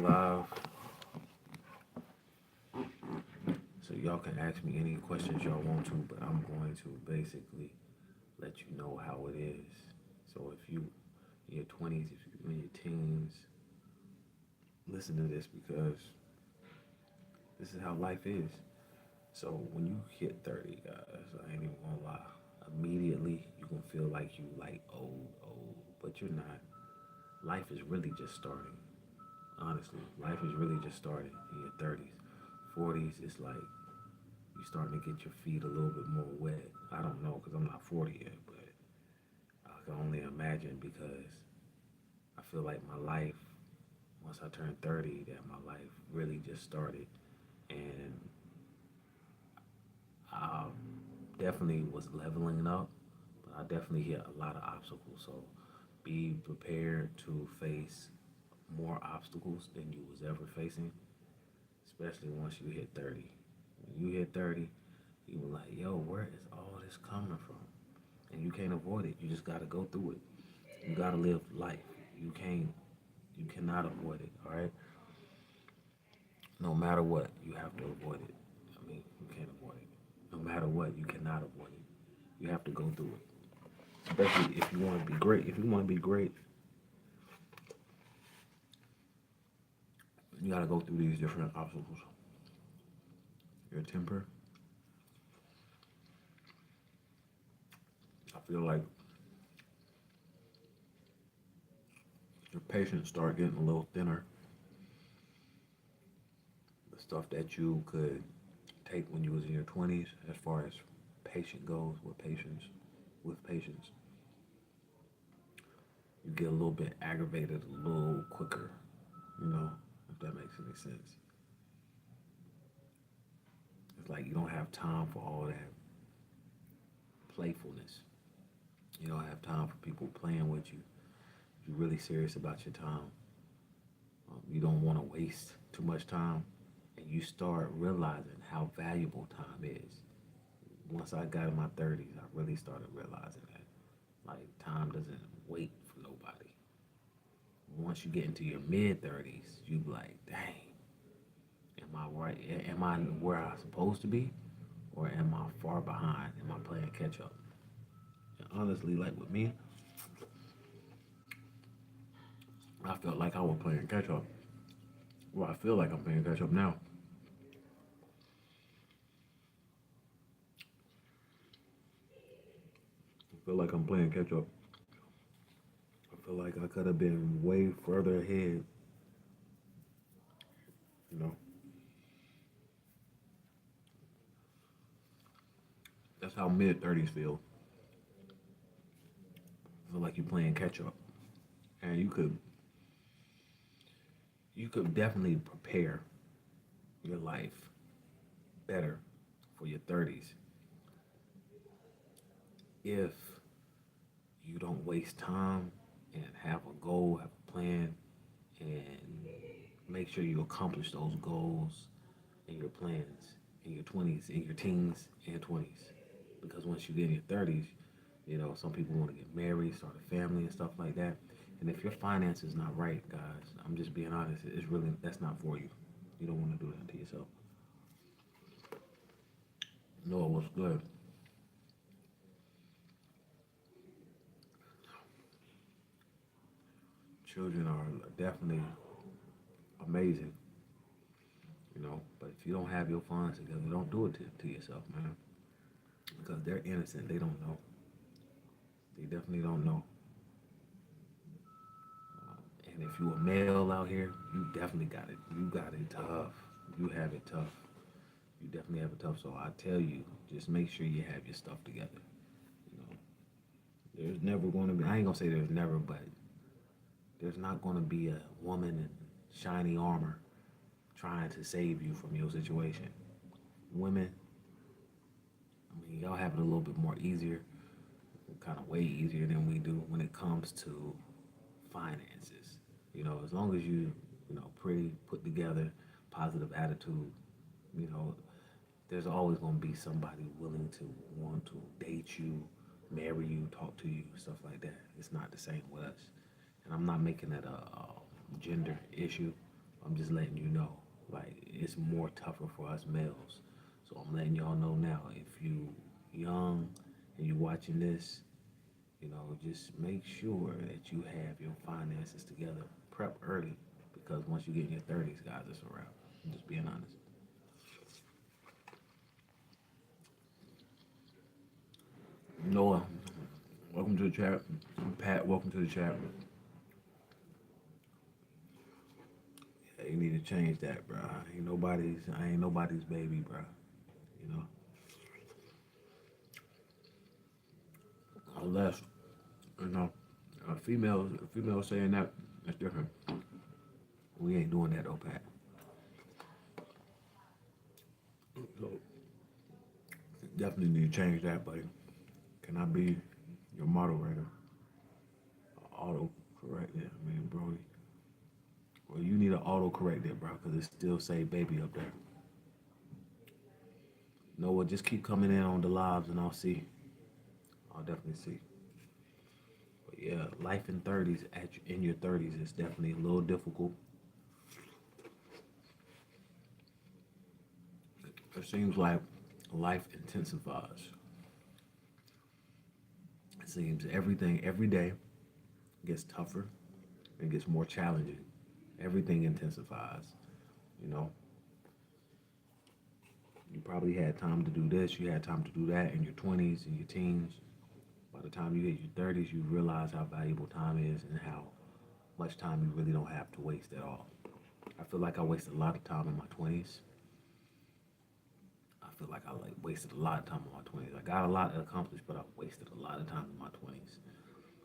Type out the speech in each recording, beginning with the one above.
live, so y'all can ask me any questions y'all want to, but I'm going to basically let you know how it is. So if you in your 20s, if you in your teens, listen to this because this is how life is. So when you hit 30, guys, I ain't even gonna lie. Immediately you're gonna feel like you like old, but you're not. Life is really just starting. Honestly, life is really just starting in your 30s. 40s, it's like you're starting to get your feet a little bit more wet. I don't know because I'm not 40 yet, but I can only imagine because I feel like my life, once I turned 30, that my life really just started. And I definitely was leveling up, but I definitely hit a lot of obstacles. So be prepared to face more obstacles than you was ever facing, especially once you hit 30. When you hit 30, you were like, yo, where is all this coming from? And you can't avoid it. You just got to go through it. You got to live life. You cannot avoid it, all right? No matter what, you have to avoid it. I mean, you can't avoid it. No matter what, you cannot avoid it. You have to go through it. Especially if you want to be great. If you want to be great, you got to go through these different obstacles. Your temper, I feel like your patience start getting a little thinner. The stuff that you could take when you was in your 20s, as far as patient goes, with patience, you get a little bit aggravated a little quicker. You know, if that makes any sense. It's like you don't have time for all that playfulness. You don't have time for people playing with you. If you're really serious about your time, you don't want to waste too much time, and you start realizing how valuable time is. Once I got in my 30s, I really started realizing that like time doesn't wait for nobody. Once you get into your mid 30s, you be like, dang, am I right? Am I where I'm supposed to be, or am I far behind? Am I playing catch up? And honestly, like with me, I felt like I was playing catch up. Well, I feel like I'm playing catch up now. I feel like I'm playing catch up. I feel like I could have been way further ahead. You know, that's how mid 30s feel. I feel like you're playing catch up, and you could definitely prepare your life better for your 30s if you don't waste time and have a goal, have a plan, and make sure you accomplish those goals and your plans in your 20s, in your teens and 20s. Because once you get in your 30s, you know, some people want to get married, start a family and stuff like that. And if your finances not right, guys, I'm just being honest, it's really, that's not for you. You don't want to do that to yourself. No, it was good. Children are definitely amazing, you know. But if you don't have your funds together, don't do it to yourself, man. Because they're innocent. They don't know. They definitely don't know. And if you a male out here, you definitely got it. You got it tough. You have it tough. You definitely have it tough. So I tell you, just make sure you have your stuff together. You know, there's never going to be. I ain't gonna say there's never, but there's not going to be a woman in shiny armor trying to save you from your situation. Women, I mean, y'all have it a little bit more easier, kind of way easier than we do when it comes to finances. You know, as long as you know, pretty put together, positive attitude, you know, there's always going to be somebody willing to want to date you, marry you, talk to you, stuff like that. It's not the same with us. And I'm not making that a gender issue. I'm just letting you know. Like, it's more tougher for us males. So I'm letting y'all know now. If you young and you watching this, just make sure that you have your finances together. Prep early, because once you get in your 30s, guys, it's a wrap. I'm just being honest. Noah, welcome to the chat. Pat, welcome to the chat. Yeah, you need to change that, bro. I ain't nobody's baby, bro. You know, unless, you know, a female saying that, that's different. We ain't doing that though, Pat. So definitely need to change that, buddy. Can I be your moderator? Auto correct it. I mean, bro. Well, you need to auto correct it, bro, because it still say baby up there. Noah, just keep coming in on the lives and I'll see. I'll definitely see. But yeah, life in 30s, in your 30s is definitely a little difficult. It seems like life intensifies. It seems everything every day gets tougher and gets more challenging. Everything intensifies. You know, you probably had time to do this, you had time to do that in your 20s and your teens. By the time you hit your 30s, you realize how valuable time is and how much time you really don't have to waste at all. I feel like I wasted a lot of time in my 20s. I feel like I wasted a lot of time in my 20s. I got a lot accomplished, but I wasted a lot of time in my 20s.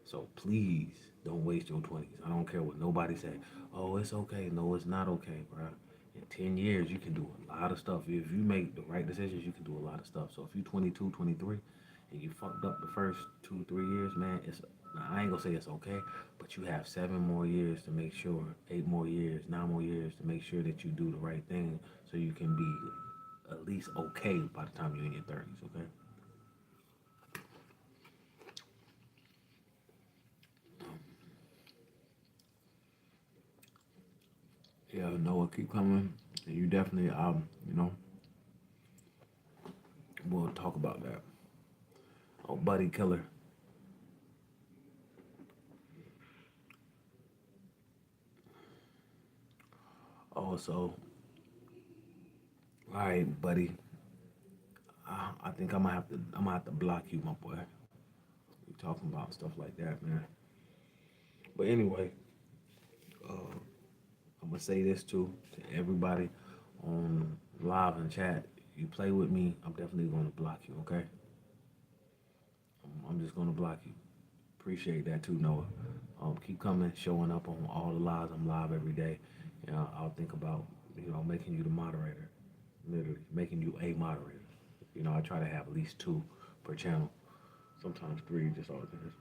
So please don't waste your 20s. I don't care what nobody say. Oh, it's okay. No, it's not okay, bro. In 10 years, you can do a lot of stuff. If you make the right decisions, you can do a lot of stuff. So if you're 22, 23, and you fucked up the first 2, 3 years, man, I ain't gonna say it's okay, but you have 7 more years to make sure, 8 more years, 9 more years to make sure that you do the right thing so you can be at least okay by the time you're in your 30s, okay? Yeah, Noah, keep coming. And you definitely, we'll talk about that. Oh, Buddy Killer. Oh, so, all right, buddy. I think I'm gonna have to block you, my boy. You talking about stuff like that, man. But anyway, uh, I'm gonna say this too to everybody on live and chat. You play with me, I'm definitely gonna block you. Okay? I'm just gonna block you. Appreciate that too, Noah. Keep coming, showing up on all the lives. I'm live every day. I'll think about making you the moderator, literally making you a moderator. I try to have at least 2 per channel, sometimes 3. Just all depends.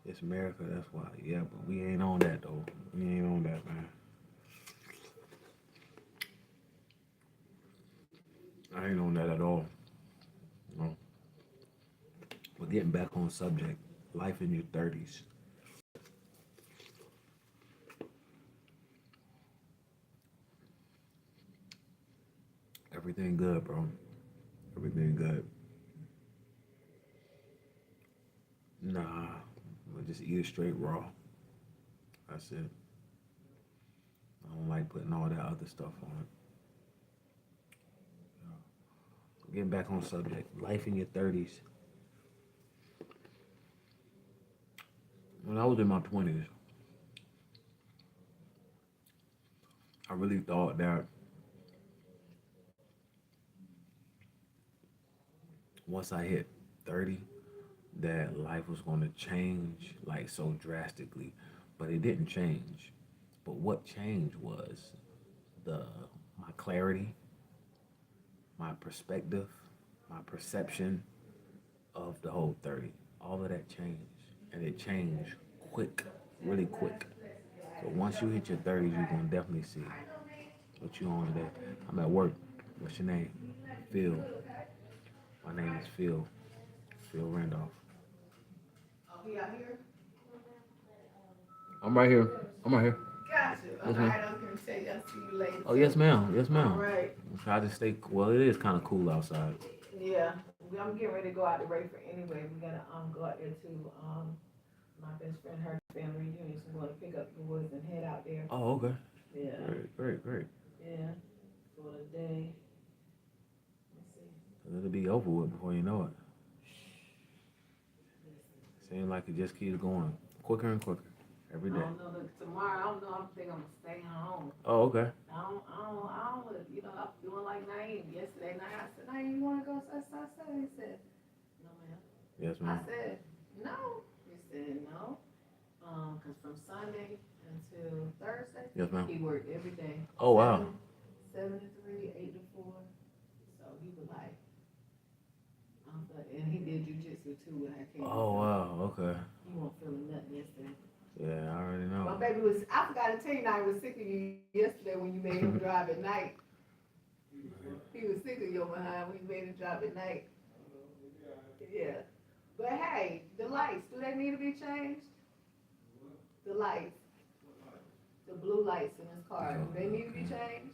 It's America, that's why. Yeah, but we ain't on that though. We ain't on that, man. I ain't on that at all. No. But getting back on subject, life in your 30s. Everything good, bro. Everything good. Nah, I just eat it straight raw. That's it. I don't like putting all that other stuff on it. Getting back on subject, life in your 30s. When I was in my 20s, I really thought that once I hit 30, that life was going to change like so drastically, but it didn't change. But what changed was the my clarity, my perspective, my perception of the whole 30. All of that changed, and it changed quick, really quick. So once you hit your 30s, you're gonna definitely see what you on today. I'm at work. What's your name? Phil. My name is Phil. Phil Randolph. I'm right here. I'm right here. Got you. All Yes, ma'am. right, I was gonna tell you. I'll see you later Oh, too. yes, ma'am. Yes, All ma'am. right. Try to stay. Well, it is kind of cool outside. Yeah, I'm getting ready to go out to Rayford anyway. We gotta go out there to my best friend, her family reunion. So we're gonna pick up the woods and head out there. Oh, okay. Yeah, Great, great, great. yeah. For the day. Let's see. It'll be over with before you know it. Listen. Seems like it just keeps going quicker and quicker every I day. don't know. Look, tomorrow, I don't know. I'm thinking I'm gonna stay home. Oh, okay. You know, I'm doing like Naeem yesterday night. I said, Naeem, you wanna go such, such, such? He said, no, ma'am. Yes, I ma'am. said, no. He said, no. Cause from Sunday until Thursday, Yes, ma'am. he worked every day. Oh, wow. 7 to 3, 8 to 4. So he was like, and he did jujitsu too when I came. Oh, So wow. Okay. he won't feeling nothing yesterday. Yeah, I already My know. baby was, I forgot to tell you, I was sick of you yesterday when you made him drive at night. He was sick of your behind when you made him drive at night. Yeah. But hey, the lights, do they need to be changed? The lights, the blue lights in his car, do they need to be changed?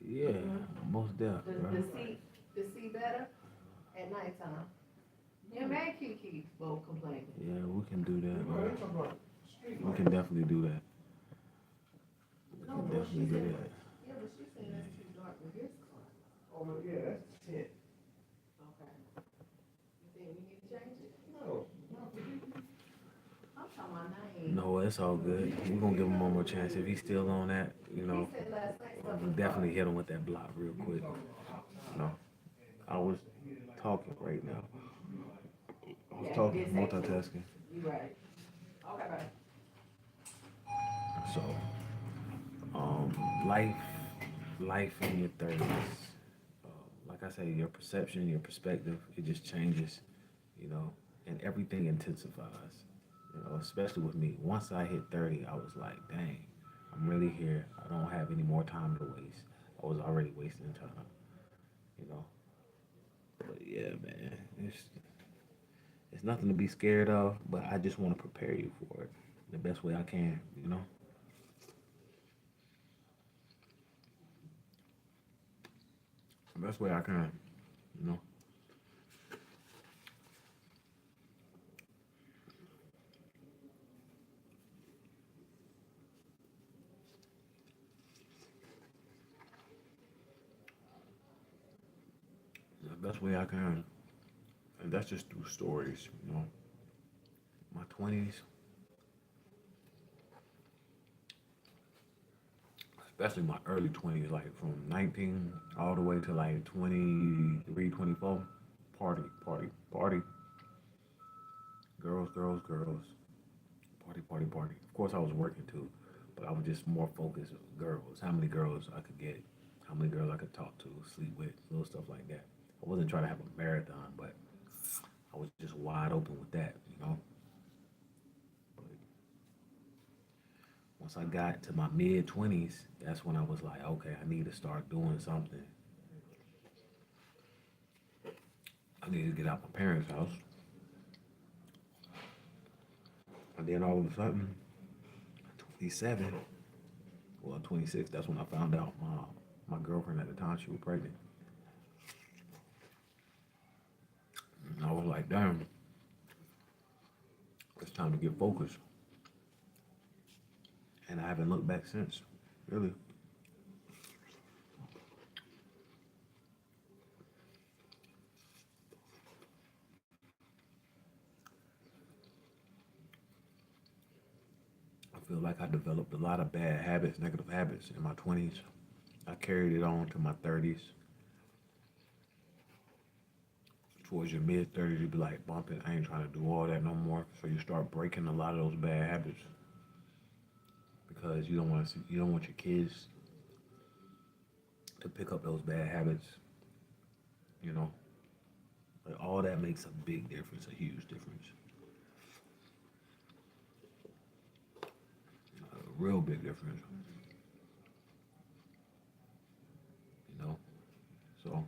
Yeah, most The, definitely, the right? seat, the seat better at nighttime. Him and Kiki both complaining. Yeah, we can do that, man. We can definitely do that. We No, can but she definitely do said, that. yeah, but she's saying that's too dark with his car. Oh, yeah, that's it. Okay. You think we need to change it? No. I'm talking about name. No, it's all good. We're gonna give him one more chance. If he's still on that, you He know, said last night we something. definitely hit him with that block real quick. You know, I was talking right now. I was Yeah, he talking, did say so. multitasking. You right. Okay, right. So, life, life in your 30s. Like I say, your perception, your perspective, it just changes, you know, and everything intensifies, you know, especially with me. Once I hit 30, I was like, dang, I'm really here. I don't have any more time to waste. I was already wasting time, you know. But yeah, man, it's nothing to be scared of, but I just want to prepare you for it the best way I can, you know. The best way I can, you know. The best way I can. And that's just through stories, you know. My 20s, especially my early 20s, like from 19 all the way to like 23, 24, party, party, party, girls, girls, girls, party, party, party. Of course, I was working too, but I was just more focused on girls, how many girls I could get, how many girls I could talk to, sleep with, little stuff like that. I wasn't trying to have a marathon, but I was just wide open with that, you know. But once I got to my mid 20s, that's when I was like, okay, I need to start doing something. I need to get out my parents' house. And then all of a sudden, 27, well, 26, that's when I found out my girlfriend at the time, she was pregnant. And I was like, damn, it's time to get focused. And I haven't looked back since, really. I feel like I developed a lot of bad habits, negative habits in my 20s. I carried it on to my 30s. Towards your mid 30s, you be like, bumping, I ain't trying to do all that no more. So you start breaking a lot of those bad habits because you don't want to see, you don't want your kids to pick up those bad habits, you know. Like all that makes a big difference, a huge difference, a real big difference, you know. So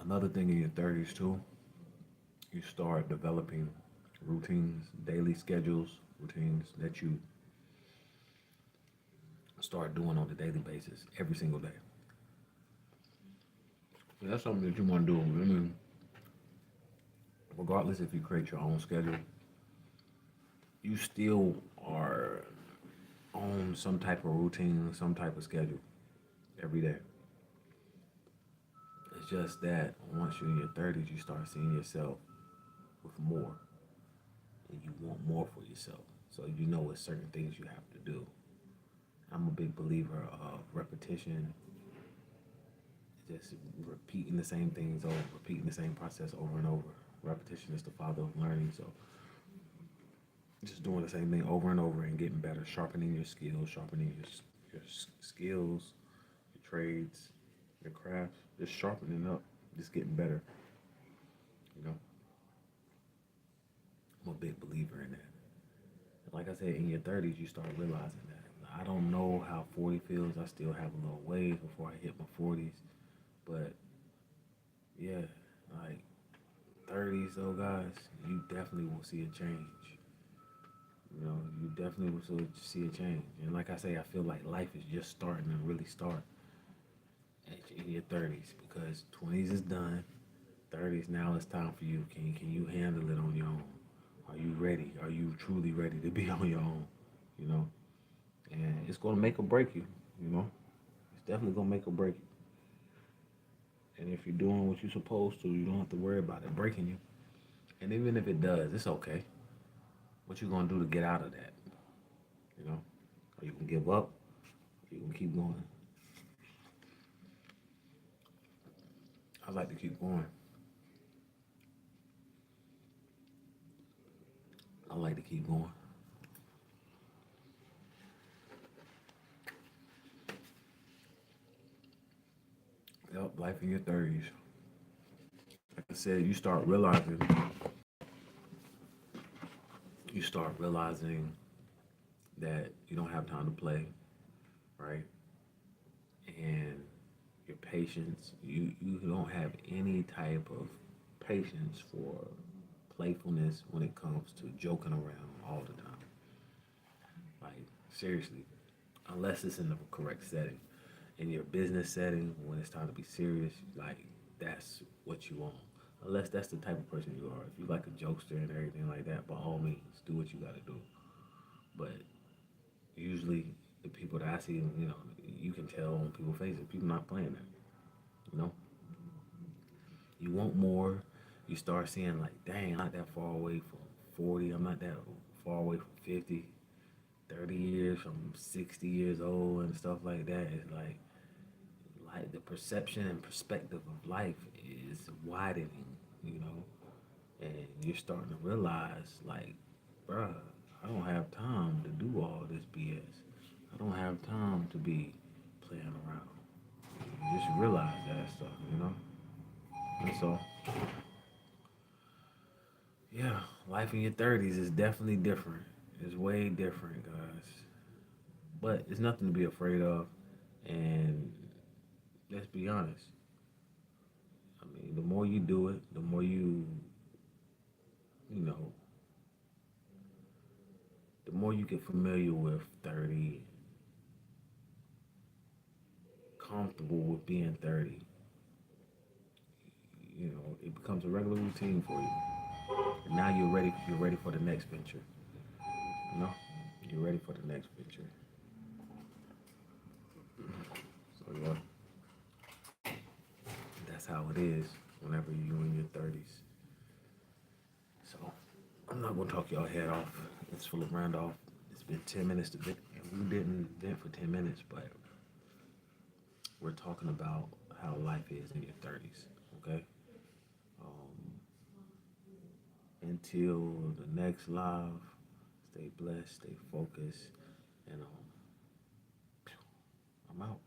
another thing in your 30s too, you start developing routines, daily schedules, routines that you start doing on a daily basis, every single day. And that's something that you want to do. I mean, regardless if you create your own schedule, you still are on some type of routine, some type of schedule every day. It's just that once you're in your 30s, you start seeing yourself with more, and you want more for yourself. So you know what certain things you have to do. I'm a big believer of repetition, just repeating the same things over, repeating the same process over and over. Repetition is the father of learning. So just doing the same thing over and over and getting better, sharpening your skills, sharpening your skills, your trades, your crafts, just sharpening up, just getting better. You know, I'm a big believer in that. Like I said, in your 30s, you start realizing that. I don't know how 40 feels. I still have a little ways before I hit my 40s. But yeah, like 30s though, guys, you definitely will see a change. You know, you definitely will see a change. And like I say, I feel like life is just starting to really start in your 30s, because 20s is done. 30s, now it's time for you. Can you handle it on your own? Are you ready? Are you truly ready to be on your own? You know, and it's gonna make or break you. You know, it's definitely gonna make or break you. And if you're doing what you're supposed to, you don't have to worry about it breaking you. And even if it does, it's okay. What you gonna do to get out of that? You know, or you can give up, or you can keep going. I like to keep going. I like to keep going. Yep, life in your 30s. Like I said, you start realizing that you don't have time to play, right? And your patience, you don't have any type of patience for playfulness when it comes to joking around all the time. Like, seriously, unless it's in the correct setting. In your business setting, when it's time to be serious, like, that's what you want. Unless that's the type of person you are. If you like a jokester and everything like that, by all means, do what you gotta do. But usually, the people that I see, you know, you can tell on people's faces, people not playing that. You know, you want more. You start seeing like, dang, I'm not that far away from 40. I'm not that far away from 50. 30 years from 60 years old and stuff like that. It's like the perception and perspective of life is widening, you know, and you're starting to realize, like, bruh, I don't have time to do all this BS. I don't have time to be playing around. You just realize that stuff, you know. And so, yeah, life in your 30s is definitely different. It's way different, guys. But it's nothing to be afraid of. And let's be honest. I mean, the more you do it, the more you know, the more you get familiar with 30, comfortable with being 30, you know, it becomes a regular routine for you. And now you're ready for the next venture. You know? You're ready for the next venture. So yeah, that's how it is whenever you're in your 30s. So I'm not gonna talk y'all head off. It's full of Randolph. It's been 10 minutes to vent, and we didn't vent for 10 minutes, but we're talking about how life is in your 30s. Okay. Um, until the next live, stay blessed, stay focused, and I'm out.